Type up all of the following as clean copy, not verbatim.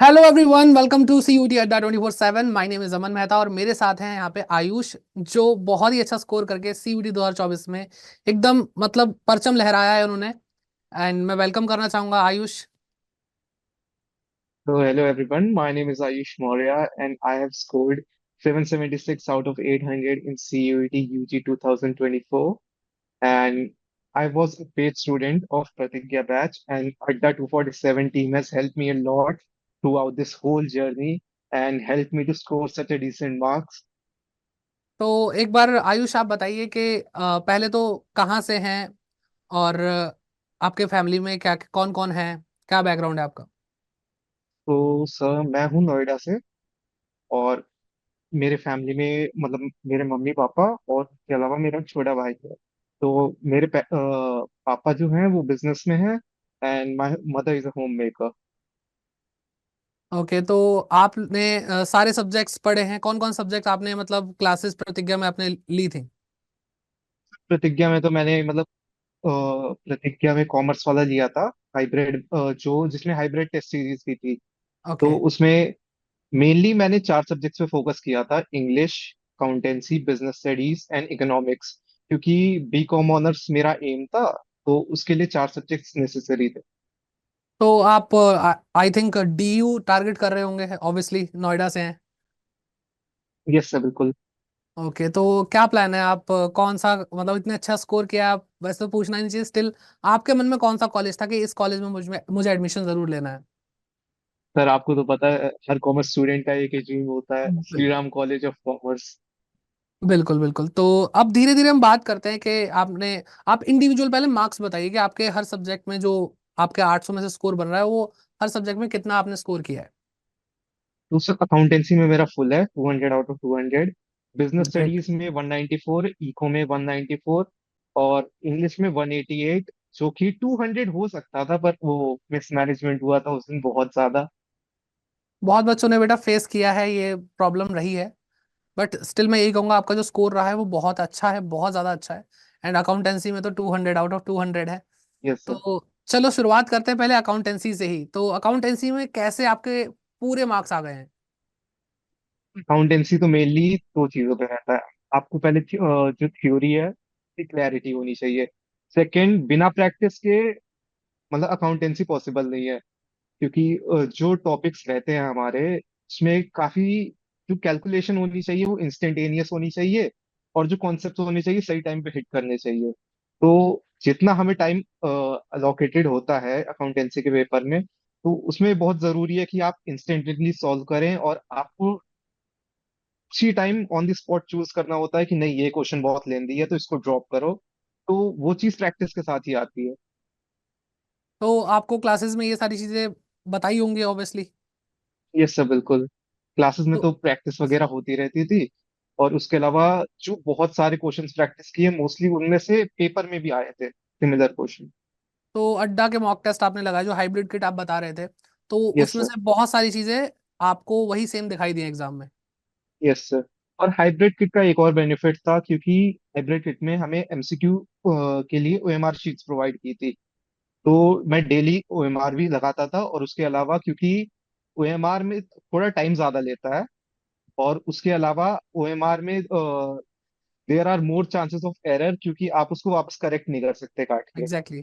Hello everyone, welcome to CUT अड्डा 24/7। My name is Aman Mehta और मेरे साथ हैं यहाँ पे आयुष, जो बहुत ही अच्छा स्कोर करके CUT 2024 में एकदम मतलब परचम लहराया है उन्होंने। एंड मैं वेलकम करना चाहूंगा Ayush. So hello everyone, my name is Ayush Maurya and I have scored 776 out of 800 in CUET UG 2024 and I was a paid student of Pratigya batch and Adda 247 team has helped me a lot throughout this whole journey and helped me to score such a decent marks. तो एक बार आयुष आप बताइए कि पहले तो कहाँ से हैं और आपके फैमिली में क्या कौन कौन है, क्या बैकग्राउंड है आपका। तो सर मैं हूँ नोएडा से और मेरे फैमिली में मतलब मेरे मम्मी पापा और उसके अलावा मेरा छोटा भाई है। तो मेरे पापा जो हैं वो बिजनेस में हैं and my mother is a home maker. Okay, तो आपने सारे सब्जेक्ट्स पढ़े हैं? कौन कौन सब्जेक्ट आपने मतलब क्लासेस प्रतिज्ञा में आपने ली थी? प्रतिज्ञा में तो मैंने मतलब प्रतिज्ञा में कॉमर्स वाला लिया था। हाइब्रिड जो जिसमें हाइब्रिड टेस्ट सीरीज की थी। ओके। तो उसमें मेनली मैंने चार सब्जेक्ट्स पे फोकस किया था, English, accountancy, business studies and economics, क्योंकि बीकॉम ऑनर्स मेरा एम था। तो उसके लिए चार सब्जेक्ट्स नेसेसरी थे। तो आप आई थिंक DU टारगेट कर रहे होंगे, ऑब्वियसली नोएडा से हैं। यस सर, बिल्कुल। ओके, तो क्या प्लान है? आप कौन सा मतलब इतने अच्छा स्कोर किया आप, वैसे तो पूछना ही नहीं चाहिए, स्टिल आपके मन में कौन सा कॉलेज था कि इस कॉलेज में मुझे एडमिशन जरूर लेना है? सर आपको तो पता है हर कॉमर्स स्टूडेंट का एक ही ड्रीम होता है, Shri bill- Ram college of commerce. बिल्कुल बिल्कुल। तो अब धीरे धीरे हम बात करते हैं कि आप इंडिविजुअल पहले मार्क्स बताइए कि आपके हर सब्जेक्ट में जो आपके 800 में से स्कोर बन रहा है, वो हर सब्जेक्ट में कितना आपने स्कोर किया है? तो सर अकाउंटेंसी में मेरा फुल है 200 out of 200, business great. Studies में 194, इको में 194 और इंग्लिश में 188, जो कि 200 हो सकता था पर वो मिसमैनेजमेंट हुआ था उस दिन बहुत ज्यादा। बहुत बच्चों ने बेटा फेस किया है, ये प्रॉब्लम रही है। बट स्टिल मैं यही कहूंगा, आपका जो स्कोर रहा है वो बहुत अच्छा है, बहुत ज्यादा अच्छा है। एंड अकाउंटेंसी में तो 200 आउट ऑफ 200 है। Yes sir. तो चलो शुरुआत करते हैं पहले अकाउंटेंसी से ही। तो अकाउंटेंसी में कैसे आपके पूरे मार्क्स आ गए हैं? अकाउंटेंसी तो मेनली दो चीजों पे रहता है। आपको पहले जो थ्योरी है उसकी क्लैरिटी होनी चाहिए। सेकंड, बिना प्रैक्टिस के मतलब अकाउंटेंसी पॉसिबल नहीं है, क्योंकि जो टॉपिक्स रहते हैं हमारे उसमें काफी जो कैलकुलेशन होनी चाहिए वो इंस्टेंटेनियस होनी चाहिए और जो कॉन्सेप्ट होने चाहिए सही टाइम पे हिट करने चाहिए। तो जितना हमें टाइम अलोकेटेड होता है अकाउंटेंसी के पेपर में, तो उसमें बहुत जरूरी है कि आप इंस्टेंटली सॉल्व करें और आपको उसी time on the spot choose करना होता है कि नहीं ये क्वेश्चन बहुत लेंदी है तो इसको ड्रॉप करो। तो वो चीज प्रैक्टिस के साथ ही आती है। तो आपको क्लासेस में ये सारी चीजें बताई होंगी ऑब्वियसली। यस सर, बिल्कुल। क्लासेस में तो तो प्रैक्टिस वगैरह होती रहती थी और उसके अलावा जो बहुत सारे क्वेश्चंस प्रैक्टिस किए मोस्टली उनमें से पेपर में भी आए थे सिमिलर क्वेश्चन। तो अड्डा के मॉक टेस्ट आपने लगाए, जो हाइब्रिड किट आप बता रहे थे, तो यस उसमें सर। से बहुत सारी चीजें आपको वही सेम दिखाई दी एग्जाम में? Yes sir. और हाइब्रिड किट का एक और बेनिफिट था, क्योंकि हाइब्रिड किट में हमें एमसीक्यू के लिए ओएमआर शीट्स प्रोवाइड की थी। तो मैं डेली ओएमआर भी लगाता था और उसके अलावा क्योंकि ओएमआर में थोड़ा टाइम ज्यादा लेता है और उसके अलावा ओएमआर में there are more chances of error, क्योंकि आप उसको वापस करेक्ट नहीं कर सकते काट के। एग्जैक्टली।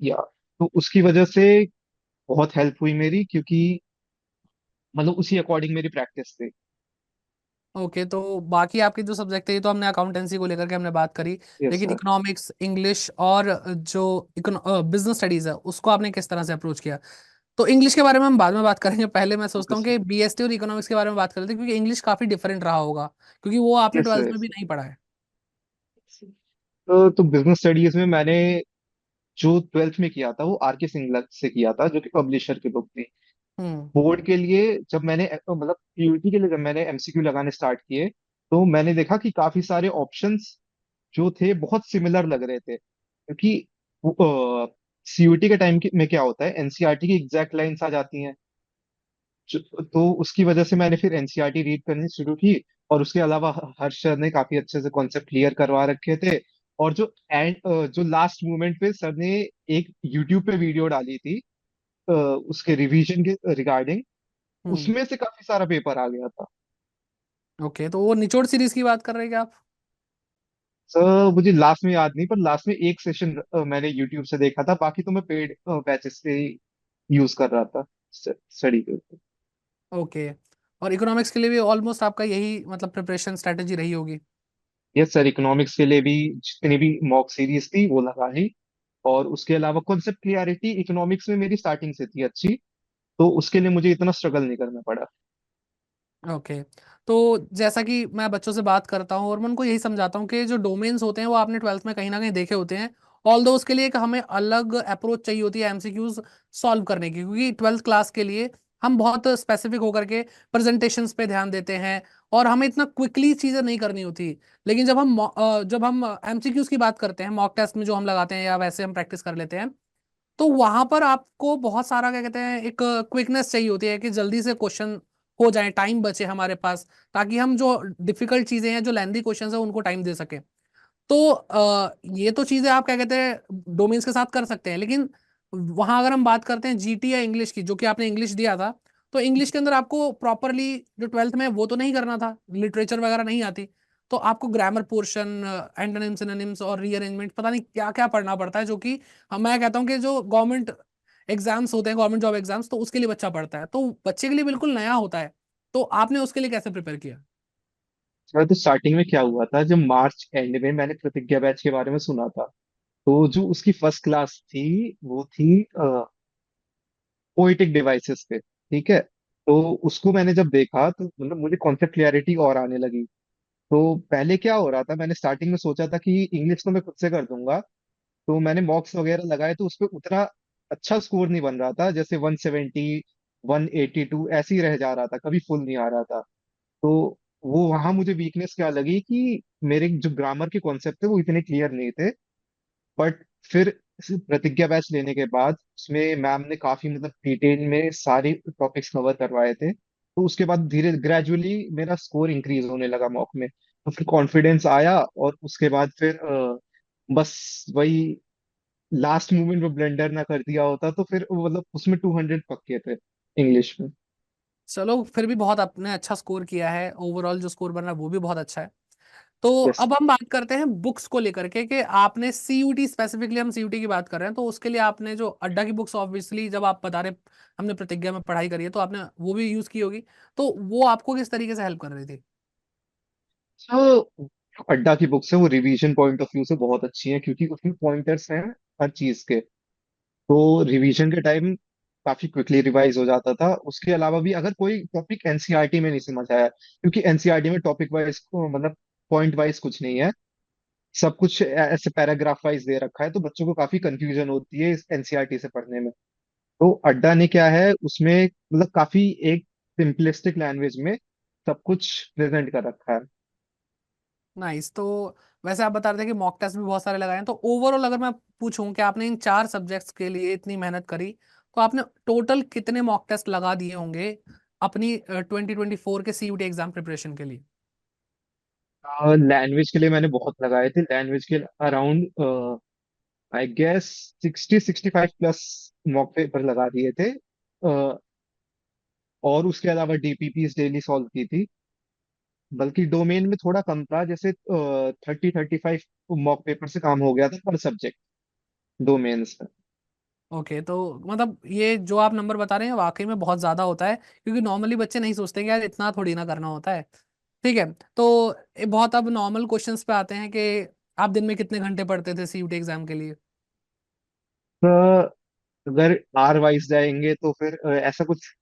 या तो उसकी वजह से बहुत हेल्प हुई मेरी, क्योंकि मतलब उसी अकॉर्डिंग मेरी प्रैक्टिस थी। ओके, तो बाकी आपके जो सब्जेक्ट थे, ये तो हमने अकाउंटेंसी को लेकर के हमने बात करी। यस लेकिन सर। इकोनॉमिक्स, इंग्लिश और जो बिजनेस स्टडीज है, उसको आपने किस तरह से अप्रोच किया? तो इंग्लिश के बारे में हम बाद में बात करेंगे, पहले मैं सोचता हूँ कि BST और इकोनॉमिक्स के बारे में बात कर लेते हैं, क्योंकि इंग्लिश काफी डिफरेंट रहा होगा, क्योंकि वो आपने यस ट्वेल्थ सर। में भी नहीं पढ़ा है। तो बिजनेस स्टडीज में मैंने जो ट्वेल्थ में किया था वो आर के सिंगला से किया था, जो कि पब्लिशर की बुक थी। हम्म। बोर्ड के लिए जब मैंने मतलब पीयूटी के लिए जब मैंने एमसीक्यू लगाने स्टार्ट किए, तो मैंने देखा कि काफी सारे ऑप्शंस जो थे बहुत सिमिलर लग रहे थे, क्योंकि सीयूटी के टाइम में क्या होता है, एनसीईआरटी की एग्जैक्ट लाइंस आ जाती हैं। तो उसकी वजह से मैंने फिर एनसीईआरटी रीड करनी शुरू की। और उसके अलावा हर्ष सर ने काफी अच्छे से कॉन्सेप्ट क्लियर करवा रखे थे। और जो लास्ट मोमेंट पे सर ने एक यूट्यूब पे वीडियो डाली थी उसके रिवीजन के रिगार्डिंग, हम्म। उसमें से काफी सारा पेपर आ गया था। ओके, तो वो निचोड़ सीरीज की बात कर रहे हैं क्या आप? सर मुझे लास्ट में याद नहीं, पर लास्ट में एक सेशन मैंने यूट्यूब से देखा था, बाकी तो मैं पेड बैचेस से यूज कर रहा था स्टडी के ऊपर। ओके। और इकोनॉमिक्स के लिए भी ऑलमोस्ट आपका यही मतलब प्रिपरेशन स्ट्रेटेजी रही होगी? यस सर, इकोनॉमिक्स के लिए भी जितनी भी मॉक सीरीज थी वो लगा ही। और उसके अलावा कॉन्सेप्ट क्लियरिटी इकोनॉमिक्स में मेरी स्टार्टिंग से थी अच्छी, तो उसके लिए मुझे इतना स्ट्रगल नहीं करना पड़ा। ओके। तो जैसा कि मैं बच्चों से बात करता हूँ और मैं उनको यही समझाता हूँ कि जो डोमेन्स होते हैं वो आपने ट्वेल्थ में कहीं ना कहीं देखे होते हैं। ऑल दो उसके लिए एक हमें अलग अप्रोच चाहिए होती है एमसीक्यूज सॉल्व करने की, क्योंकि ट्वेल्थ क्लास के लिए हम बहुत स्पेसिफिक होकर के प्रेजेंटेशंस पे ध्यान देते हैं और हमें इतना क्विकली चीज़ें नहीं करनी होती। लेकिन जब हम एमसीक्यूज की बात करते हैं मॉक टेस्ट में जो हम लगाते हैं या वैसे हम प्रैक्टिस कर लेते हैं, तो वहां पर आपको बहुत सारा क्या कहते हैं एक क्विकनेस चाहिए होती है कि जल्दी से क्वेश्चन हो जाए, टाइम बचे हमारे पास, ताकि हम जो डिफिकल्ट चीजें हैं जो लेंदी क्वेश्चन है उनको टाइम दे सके। तो ये तो चीजें आप क्या कहते हैं डोमेन्स के साथ कर सकते हैं, लेकिन वहां अगर हम बात करते हैं जीटी या इंग्लिश की, जो कि आपने इंग्लिश दिया था, तो इंग्लिश के अंदर आपको प्रॉपरली जो ट्वेल्थ में है वो तो नहीं करना था, लिटरेचर वगैरह नहीं आती। तो आपको ग्रामर पोर्शन, एंटोनिम्स सिनोनिम्स और रीअरेंजमेंट पता नहीं क्या क्या पढ़ना पड़ता है, जो कि मैं कहता हूँ कि जो गवर्नमेंट एग्जाम्स होते हैं, गवर्नमेंट जॉब एग्जाम्स, तो उसके लिए बच्चा पढ़ता है, तो बच्चे के लिए बिल्कुल नया होता है। तो आपने उसके लिए कैसे प्रिपेयर किया? सर तो स्टार्टिंग में क्या हुआ था, जब मार्च एंड में मैंने प्रतिज्ञा बैच के बारे में सुना था, तो जो उसकी फर्स्ट क्लास थी वो थी पोएटिक डिवाइसेस पे, ठीक है। तो उसको मैंने जब देखा तो मतलब मुझे कॉन्सेप्ट क्लियरिटी और आने लगी। तो पहले क्या हो रहा था, मैंने स्टार्टिंग में सोचा था कि इंग्लिश तो मैं खुद से कर दूंगा, तो मैंने मॉक्स वगैरह लगाए तो उस पर उतना अच्छा स्कोर नहीं बन रहा था, जैसे 170 182 ऐसे ही रह जा रहा था, कभी फुल नहीं आ रहा था। तो वो वहां मुझे वीकनेस क्या लगी कि मेरे जो ग्रामर के कॉन्सेप्ट थे वो इतने क्लियर नहीं थे। बट फिर प्रतिज्ञा बैच लेने के बाद उसमें मैम ने काफी मतलब डिटेल में सारे टॉपिक्स कवर करवाए थे, तो उसके बाद धीरे ग्रेजुअली मेरा स्कोर इंक्रीज होने लगा मॉक में, तो फिर कॉन्फिडेंस आया। और उसके बाद फिर बस वही लास्ट मोमेंट में ब्लेंडर ना कर दिया होता तो फिर मतलब उसमें 200 पक्के थे इंग्लिश में। चलो, फिर भी बहुत आपने अच्छा स्कोर किया है, ओवरऑल जो स्कोर बना वो भी बहुत अच्छा है। तो यस। अब हम बात करते हैं बुक्स को लेकर के कि आपने सीयूटी, स्पेसिफिकली हम सीयूटी की बात कर रहे हैं, तो उसके लिए आपने जो अड्डा की बुक्स, ऑब्वियसली जब आप बता रहे हमने प्रतिज्ञा में पढ़ाई करी है तो आपने वो भी यूज की होगी, तो वो आपको किस तरीके से हेल्प कर रही थी? तो अड्डा की बुक्स है वो रिवीजन पॉइंट ऑफ व्यू से बहुत अच्छी है, क्योंकि उसमें पॉइंटर्स हैं हर चीज के। तो रिवीजन के टाइम काफी क्विकली रिवाइज हो जाता था। उसके अलावा भी अगर कोई टॉपिक एनसीईआरटी में नहीं समझ आया, क्योंकि एनसीईआरटी में टॉपिक वाइज मतलब पॉइंट वाइज कुछ नहीं है, सब कुछ ऐसे पैराग्राफ वाइज दे रखा है, तो बच्चों को काफी कंफ्यूजन होती है इस एनसीईआरटी से पढ़ने में। तो अड्डा ने क्या है उसमें मतलब काफी एक सिंपलिस्टिक लैंग्वेज में सब कुछ प्रेजेंट कर रखा है। नाइस। तो वैसे आप बता रहे थे कि मॉक टेस्ट भी बहुत सारे लगाए हैं, तो ओवरऑल अगर मैं पूछूं कि आपने इन चार सब्जेक्ट्स के लिए इतनी मेहनत करी, तो आपने टोटल कितने मॉक टेस्ट लगा दिए होंगे अपनी 2024 के सीयूटी एग्जाम प्रिपरेशन के लिए? लैंग्वेज के लिए मैंने बहुत लगाए थे, लैंग्वेज के around I guess 60 65 plus mock paper लगा दिए थे। और उसके अलावा डीपीपीस डेली सॉल्व की थी। बल्कि डोमेन में थोड़ा कम था, जैसे 30 35 मॉक पेपर से काम हो गया था पर सब्जेक्ट डोमेन्स में। ओके, तो मतलब ये जो आप नंबर बता रहे हैं वाकई में बहुत ज्यादा होता है, क्योंकि नॉर्मली बच्चे नहीं सोचते कि यार इतना थोड़ी ना करना होता है। ठीक है। तो ये बहुत अब नॉर्मल क्वेश्चंस पे आते हैं कि आप दिन में कितने घंटे पढ़ते थे सीयूटी एग्जाम के लिए? तो अगर आर वाइज जाएंगे तो फिर ऐसा कुछ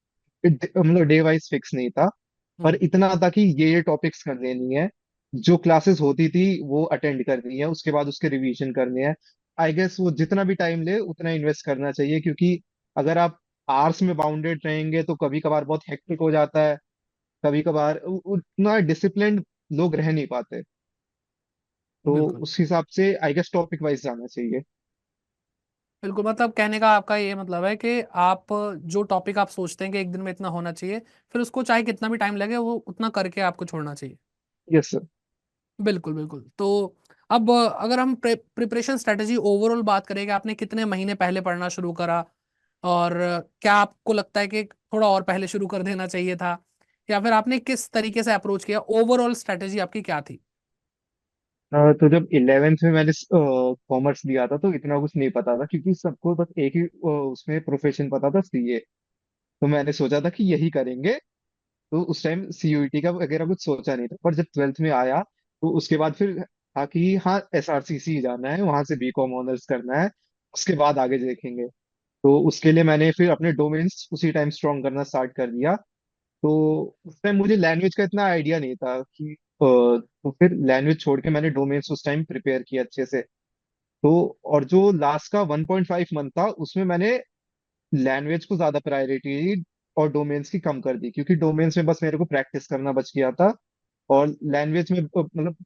मतलब डे वाइज फिक्स नहीं था, पर हम्म। इतना था कि ये टॉपिक्स कर लेनी है, जो क्लासेस होती थी वो अटेंड करनी है, उसके बाद उसके रिवीजन करने हैं। आई गेस वो जितना भी टाइम ले उतना इन्वेस्ट करना चाहिए, क्योंकि अगर आप आवर्स में बाउंडेड रहेंगे तो कभी कभार बहुत हेक्टिक हो जाता है, कभी कभार उतना डिसिप्लिन्ड लोग रह नहीं पाते। तो बिल्कुल उस हिसाब से आई गेस टॉपिक वाइज जाना चाहिए। बिल्कुल, मतलब कहने का आपका ये मतलब है कि आप जो टॉपिक आप सोचते हैं कि एक दिन में इतना होना चाहिए, फिर उसको चाहे कितना भी टाइम लगे वो उतना करके आपको छोड़ना चाहिए। Yes sir. बिल्कुल बिल्कुल। तो अब अगर हम प्रिपरेशन स्ट्रेटेजी ओवरऑल बात करें कि आपने कितने महीने पहले पढ़ना शुरू करा, और क्या आपको लगता है कि थोड़ा और पहले शुरू कर देना चाहिए था, या फिर आपने किस तरीके से अप्रोच किया, ओवरऑल स्ट्रेटेजी आपकी क्या थी? तो जब 11th में मैंने कॉमर्स लिया था तो इतना कुछ नहीं पता था, क्योंकि सबको बस एक ही उसमें प्रोफेशन पता था, सीए। तो मैंने सोचा था कि यही करेंगे। तो उस टाइम सीयूईटी का वगैरह कुछ सोचा नहीं था। पर जब 12th में आया तो उसके बाद फिर था कि हाँ एसआरसीसी जाना है, वहां से बीकॉम ऑनर्स करना है, उसके बाद आगे देखेंगे। तो उसके लिए मैंने फिर अपने डोमेन्स उसी टाइम स्ट्रॉन्ग करना स्टार्ट कर दिया। तो उस टाइम मुझे लैंग्वेज का इतना आइडिया नहीं था कि तो फिर लैंग्वेज छोड़ के मैंने डोमेन्स उस टाइम प्रिपेयर किया अच्छे से। तो और जो लास्ट का 1.5 मंथ था उसमें मैंने लैंग्वेज को ज्यादा प्रायोरिटी दी और डोमेन्स की कम कर दी, क्योंकि डोमेन्स में बस मेरे को प्रैक्टिस करना बच गया था और लैंग्वेज में मतलब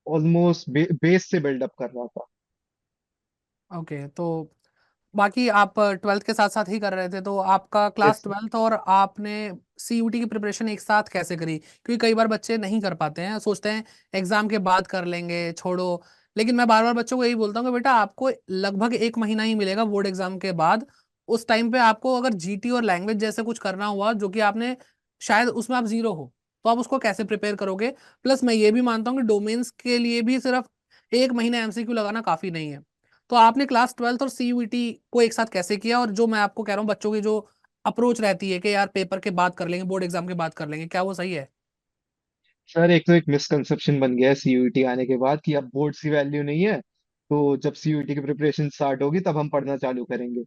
ऑलमोस्ट बेस से बिल्डअप कर रहा था। ओके, तो बाकी आप ट्वेल्थ के साथ साथ ही कर रहे थे, तो आपका क्लास यस। ट्वेल्थ और आपने सीयूटी की प्रिपरेशन एक साथ कैसे करी? क्योंकि कई बार बच्चे नहीं कर पाते हैं, सोचते हैं एग्जाम के बाद कर लेंगे, छोड़ो। लेकिन मैं बार बार बच्चों को यही बोलता हूँ कि बेटा आपको लगभग एक महीना ही मिलेगा बोर्ड एग्जाम के बाद। उस टाइम पे आपको अगर जीटी और लैंग्वेज जैसे कुछ करना हुआ जो कि आपने शायद उसमें आप जीरो हो, तो आप उसको कैसे प्रिपेयर करोगे? प्लस मैं ये भी मानता हूँ कि डोमेन्स के लिए भी सिर्फ एक महीना एमसीक्यू लगाना काफी नहीं है। तो आपने क्लास ट्वेल्थ और सीयूईटी को एक साथ कैसे किया? और जो मैं आपको कह रहा हूँ बच्चों की जो अप्रोच रहती है कि यार पेपर के बाद कर लेंगे, बोर्ड एग्जाम के बाद कर लेंगे, क्या वो सही है? सर एक तो एक मिसकंसेप्शन बन गया है सीयूईटी आने के बाद कि अब बोर्ड्स की वैल्यू नहीं है, तो जब सीयूईटी की प्रिपरेशन स्टार्ट होगी तब हम पढ़ना चालू करेंगे।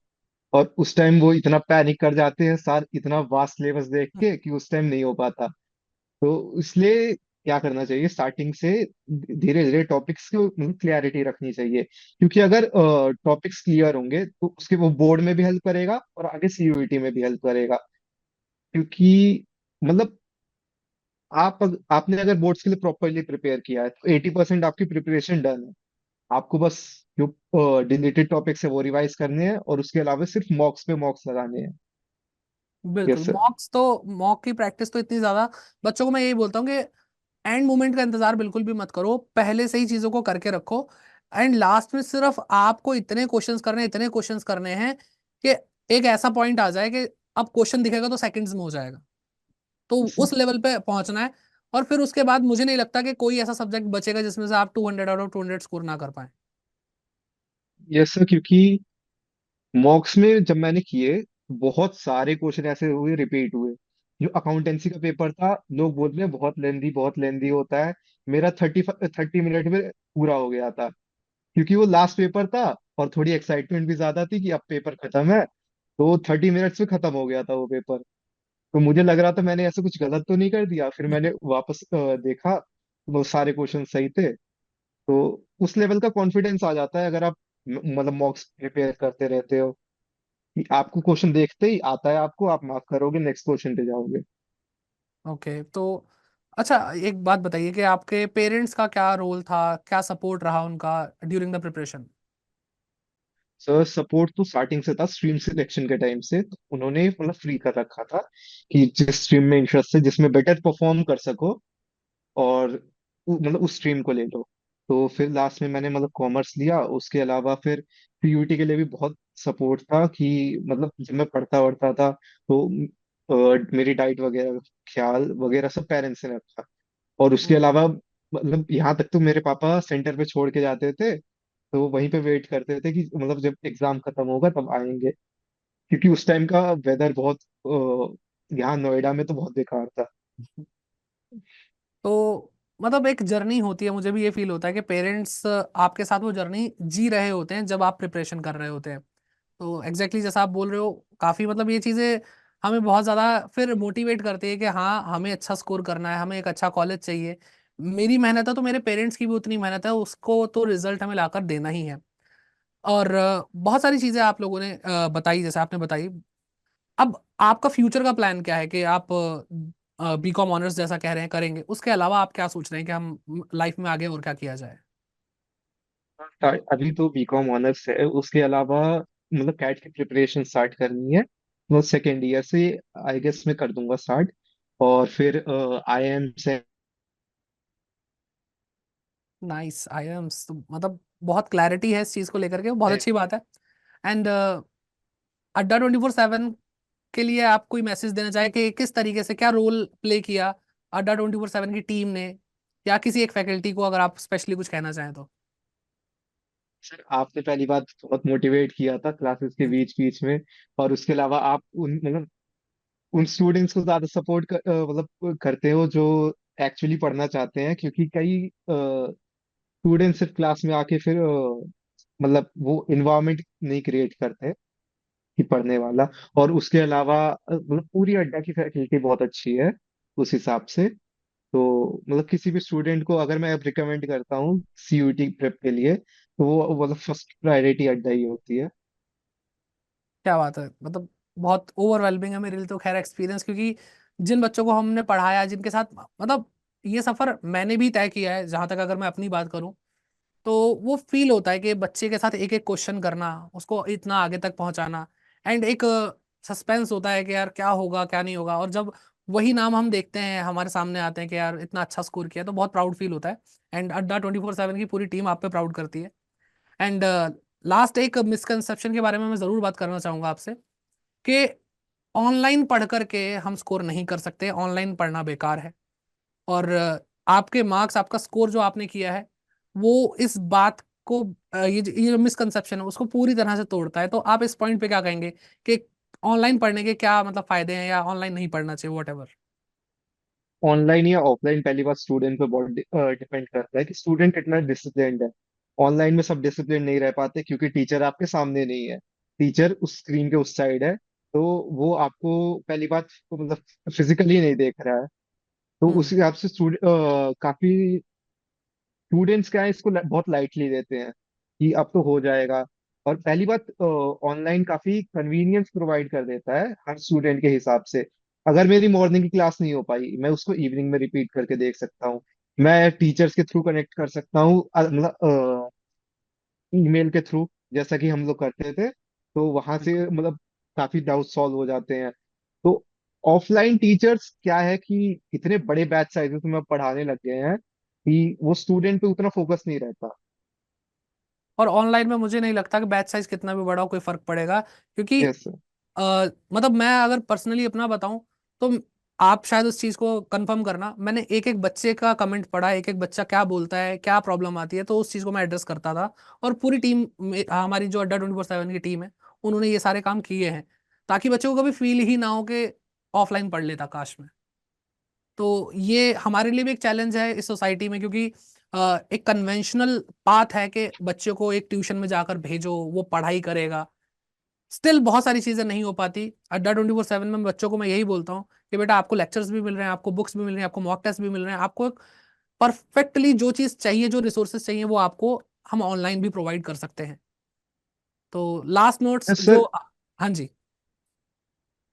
और उस टाइम वो इतना पैनिक कर जाते हैं सर, इतना वास्ट सिलेबस देख के, कि उस टाइम नहीं हो पाता। तो इसलिए क्या करना चाहिए, स्टार्टिंग से धीरे धीरे टॉपिक्स को क्लियरिटी रखनी चाहिए। क्योंकि अगर टॉपिक्स क्लियर होंगे तो उसके वो बोर्ड में भी हेल्प करेगा और आगे सीयूईटी में भी हेल्प करेगा। क्योंकि मतलब आपने अगर बोर्ड्स के लिए प्रॉपरली प्रिपेयर किया है तो 80% आपकी प्रिपरेशन डन है। आपको बस जो डिलीटेड टॉपिक्स है वो रिवाइज करने हैं और उसके अलावा सिर्फ मॉक्स पे मॉक्स लगाने हैं। बिल्कुल, यस सर। मॉक की प्रैक्टिस तो इतनी ज्यादा, बच्चों को मैं यही बोलता हूँ कि एंड मोमेंट का इंतजार बिल्कुल भी मत करो, पहले से ही चीजों को करके रखो। एंड लास्ट में सिर्फ आपको इतने क्वेश्चंस करने हैं कि एक ऐसा पॉइंट आ जाए कि अब क्वेश्चन दिखेगा तो सेकंड्स में हो जाएगा। तो उस लेवल पे पहुंचना है। और फिर उसके बाद मुझे नहीं लगता कि कोई ऐसा सब्जेक्ट बचेगा जिसमें से आप 200 आउट ऑफ 200 स्कोर ना कर पाए। यस सर, क्योंकि मॉक्स में जब मैंने किए बहुत सारे क्वेश्चन ऐसे हुए रिपीट हुए। जो अकाउंटेंसी का पेपर था लोग बोलते हैं बहुत लेंदी होता है, मेरा 30 मिनट में पूरा हो गया था। क्योंकि वो लास्ट पेपर था और थोड़ी एक्साइटमेंट भी ज्यादा थी कि अब पेपर खत्म है। तो 30 मिनट्स में खत्म हो गया था वो पेपर। तो मुझे लग रहा था मैंने ऐसा कुछ गलत तो नहीं कर दिया, फिर मैंने वापस देखा तो वो सारे क्वेश्चन सही थे। तो उस लेवल का कॉन्फिडेंस आ जाता है अगर आप मतलब मॉक्स प्रिपेयर करते रहते हो, कि आपको क्वेश्चन देखते ही आता है, आपको आप मार्क करोगे नेक्स्ट क्वेश्चन पे जाओगे। ओके, तो अच्छा, एक बात बताइए कि आपके पेरेंट्स का क्या रोल था, क्या सपोर्ट रहा उनका during the preparation? Sir support तो स्टार्टिंग से था, स्ट्रीम सिलेक्शन के टाइम से तो उन्होंने मतलब फ्री कर रखा था कि जिस स्ट्रीम में इंटरेस्ट है, जिसमें बेटर परफॉर्म कर सको, और मतलब उस स्ट्रीम को ले लो। तो फिर लास्ट में मैंने मतलब कॉमर्स लिया। उसके अलावा फिर पीयूटी के लिए भी बहुत सपोर्ट था कि मतलब जब मैं पढ़ता वढ़ता था तो मेरी डाइट वगैरह ख्याल वगैरह सब पेरेंट्स ने रखा। और उसके अलावा मतलब यहाँ तक तो मेरे पापा सेंटर पे छोड़ के जाते थे, तो वो वहीं पे वेट करते थे कि मतलब जब एग्जाम खत्म होगा तब आएंगे। क्योंकि उस टाइम का वेदर बहुत यहाँ नोएडा में तो बहुत बेकार था। तो मतलब एक जर्नी होती है, मुझे भी ये फील होता है कि पेरेंट्स आपके साथ वो जर्नी जी रहे होते हैं जब आप प्रिपरेशन कर रहे होते हैं। तो एग्जैक्टली जैसा आप बोल रहे हो, काफी मतलब ये चीजें हमें बहुत ज्यादा फिर मोटिवेट करती है कि हाँ हमें अच्छा स्कोर करना है, हमें एक अच्छा कॉलेज चाहिए। मेरी मेहनत है तो मेरे पेरेंट्स की भी उतनी मेहनत है, उसको तो रिजल्ट हमें लाकर देना ही है। और बहुत सारी चीजें आप लोगों ने बताई, जैसे आपने बताई। अब आपका फ्यूचर का प्लान क्या है कि आप बीकॉम ऑनर्स जैसा कह रहे हैं करेंगे, उसके अलावा आप क्या सोच रहे हैं कि हम लाइफ में आगे और क्या किया जाए? अभी तो बीकॉम ऑनर्स है, उसके अलावा मतलब कैट की प्रिपरेशन स्टार्ट करनी है। वो सेकेंड ईयर से आई गेस मैं कर दूंगा स्टार्ट। और फिर आईएएम से। नाइस, आई एम, मतलब बहुत क्लैरिटी है इस चीज को लेकर के, बहुत अच्छी बात है। एंड अड्डा 24/7 के लिए आप कोई मैसेज देना चाहे कि किस तरीके से क्या रोल प्ले किया अड्डा 24/7 की टीम ने, या किसी एक फैकल्टी को, अगर आप स्पेशली कुछ कहना चाहें तो। सर आपने पहली बात बहुत मोटिवेट किया था क्लासेस के थैंक यू। बीच बीच में। और उसके अलावा आप उन मतलब उन स्टूडेंट्स को ज्यादा सपोर्ट मतलब करते हो जो एक्चुअली पढ़ना चाहते हैं, क्योंकि कई स्टूडेंट सिर्फ क्लास में आके फिर मतलब वो इन्वायरमेंट नहीं क्रिएट करते कि पढ़ने वाला। और उसके अलावा मतलब पूरी अड्डा की फैकल्टी बहुत अच्छी है उस हिसाब से। तो मतलब किसी भी स्टूडेंट को अगर मैं अब रिकमेंड करता हूँ सीयूटी प्रेप के लिए, तो वो मतलब फर्स्ट प्रायोरिटी अड्डा ही होती है। क्या बात है, मतलब बहुत ओवरवेलमिंग है मेरे लिए तो खैर एक्सपीरियंस, क्योंकि जिन बच्चों को हमने पढ़ाया, जिनके साथ मतलब ये सफर मैंने भी तय किया है, जहां तक अगर मैं अपनी बात करूं, तो वो फील होता है कि बच्चे के साथ एक एक क्वेश्चन करना, उसको इतना आगे तक पहुंचाना, एंड एक सस्पेंस होता है कि यार क्या होगा क्या नहीं होगा, और जब वही नाम हम देखते हैं हमारे सामने आते हैं कि यार इतना अच्छा स्कोर किया, तो बहुत प्राउड फील होता है। एंड अड्डा 24/7 की पूरी टीम आप पे प्राउड करती है। एंड लास्ट एक मिसकंसेप्शन के बारे में मैं ज़रूर बात करना चाहूँगा आपसे, कि ऑनलाइन पढ़ करके हम स्कोर नहीं कर सकते, ऑनलाइन पढ़ना बेकार है। और आपके मार्क्स, आपका स्कोर जो आपने किया है, वो इस बात को ये जो मिसकंसेप्शन है उसको पूरी तरह से तोड़ता है। तो आप इस पॉइंट पे क्या कहेंगे कि ऑनलाइन पढ़ने के क्या मतलब फायदे हैं, या ऑनलाइन नहीं पढ़ना चाहिए, वॉट एवर। ऑनलाइन या ऑफलाइन, पहली बात स्टूडेंट पे बहुत डिपेंड करता है कि स्टूडेंट कितना डिसिप्लिन्ड है। ऑनलाइन में सब डिसिप्लिन नहीं रह पाते क्योंकि टीचर आपके सामने नहीं है, टीचर उस स्क्रीन के उस साइड है। तो वो आपको पहली बात तो मतलब फिजिकली नहीं देख रहा है। तो उस हम्म। हिसाब से काफी स्टूडेंट्स क्या है इसको बहुत लाइटली लेते हैं कि अब तो हो जाएगा। और पहली बात ऑनलाइन काफी कन्वीनियंस प्रोवाइड कर देता है हर स्टूडेंट के हिसाब से। अगर मेरी मॉर्निंग की क्लास नहीं हो पाई, मैं उसको इवनिंग में रिपीट करके देख सकता हूँ। मैं टीचर्स के थ्रू कनेक्ट कर सकता हूँ, मतलब ईमेल के थ्रू, जैसा कि हम लोग करते थे। तो वहां से बिल्कुल। मतलब काफी डाउट सॉल्व हो जाते हैं। तो ऑफलाइन टीचर्स क्या है कि इतने बड़े बैच साइजेस में पढ़ाने लग गए हैं कि वो स्टूडेंट पे उतना फोकस नहीं रहता। और ऑनलाइन में मुझे नहीं लगता कि बैच साइज कितना भी बड़ा हो कोई फर्क पड़ेगा, क्योंकि यस। मतलब मैं अगर पर्सनली अपना बताऊं, तो आप शायद उस चीज को कंफर्म करना, मैंने एक एक बच्चे का कमेंट पढ़ा, एक एक बच्चा क्या बोलता है, क्या प्रॉब्लम आती है, तो उस चीज को मैं एड्रेस करता था। और पूरी टीम हमारी जो अड्डा 24/7 की टीम है, उन्होंने ये सारे काम किए हैं, ताकि बच्चों को कभी फील ही ना हो कि ऑफलाइन पढ़ लेता काश में। तो ये हमारे लिए भी एक चैलेंज है इस सोसाइटी में, क्योंकि एक कन्वेंशनल पाथ है कि बच्चे को एक ट्यूशन में जाकर भेजो, वो पढ़ाई करेगा। स्टिल बहुत सारी चीजें नहीं हो पाती। अड्डा 24/7 में बच्चों को मैं यही बोलता हूँ कि बेटा आपको लेक्चर्स भी मिल रहे हैं, आपको बुक्स भी मिल रही हैं, आपको मॉक टेस्ट भी मिल रहे हैं, आपको परफेक्टली जो चीज चाहिए, जो रिसोर्सेज चाहिए, वो आपको हम ऑनलाइन भी प्रोवाइड कर सकते हैं। तो लास्ट नोट्स सर, जो, हाँ जी,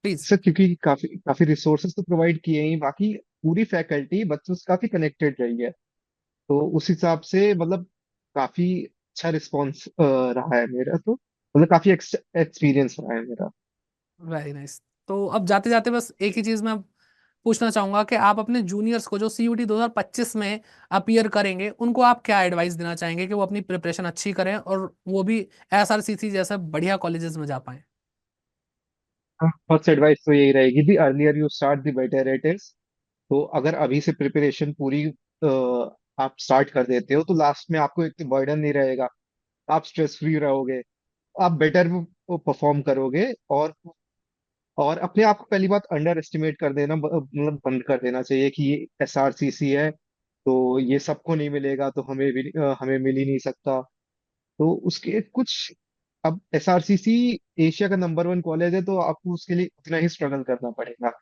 प्लीज। सर क्योंकि काफी काफी रिसोर्सेज तो प्रोवाइड किए ही, बाकी पूरी फैकल्टी बच्चों से काफी कनेक्टेड रही है। तो उस हिसाब से मतलब काफी अच्छा रिस्पॉन्स रहा है मेरा, तो मतलब काफी एक्सपीरियंस रहा है मेरा। Very nice. तो अब जाते जाते बस एक ही चीज मैं पूछना चाहूंगा कि आप अपने जूनियर्स को जो सीयूटी 2025 में अपीयर करेंगे, उनको आप क्या एडवाइस देना चाहेंगे कि वो अपनी प्रिपरेशन अच्छी करें, और वो भी एसआरसीसी जैसे बढ़िया कॉलेजेस में जा पाए। फर्स्ट एडवाइस तो यही रहेगी, the earlier you start the better it is. तो अगर अभी से प्रिपरेशन पूरी आप स्टार्ट कर देते हो, तो लास्ट में आपको एक बर्डन नहीं रहेगा, आप स्ट्रेस फ्री रहोगे, आप बेटर परफॉर्म करोगे। और अपने आप को पहली बात अंडर एस्टिमेट कर देना मतलब बंद कर देना चाहिए कि ये एसआरसीसी है तो ये सबको नहीं मिलेगा, तो हमें मिल ही नहीं सकता। तो उसके कुछ, अब एसआरसीसी एशिया का नंबर 1 कॉलेज है, तो आपको उसके लिए उतना ही स्ट्रगल करना पड़ेगा।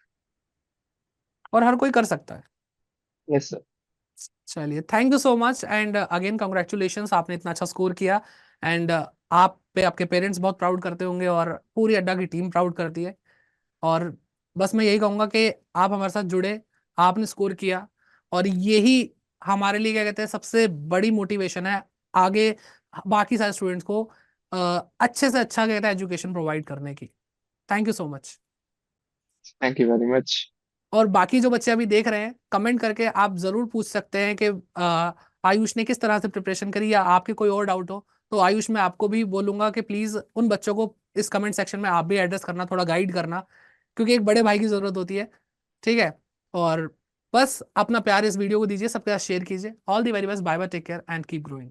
और हर कोई कर सकता है। Yes sir. चलिए, thank you so much, and again congratulations, आपने इतना अच्छा स्कोर किया। एंड आप पे आपके पेरेंट्स बहुत प्राउड करते होंगे, और पूरी अड्डा की टीम प्राउड करती है। और बस मैं यही कहूंगा कि आप हमारे साथ जुड़े, आपने स्कोर किया, और यही हमारे लिए क्या कहते हैं सबसे बड़ी मोटिवेशन है आगे बाकी सारे स्टूडेंट्स को अच्छे से अच्छा कहते हैं एजुकेशन प्रोवाइड करने की। Thank you so much. Thank you very much. और बाकी जो बच्चे अभी देख रहे हैं, कमेंट करके आप जरूर पूछ सकते हैं कि आयुष ने किस तरह से प्रिपरेशन करी, या आपके कोई और डाउट हो तो आयुष मैं आपको भी बोलूंगा कि प्लीज उन बच्चों को इस कमेंट सेक्शन में आप भी एड्रेस करना, थोड़ा गाइड करना, क्योंकि एक बड़े भाई की जरूरत होती है। ठीक है। और बस अपना प्यार इस वीडियो को दीजिए, सबके साथ शेयर कीजिए। All the very best, bye bye, take care and keep growing.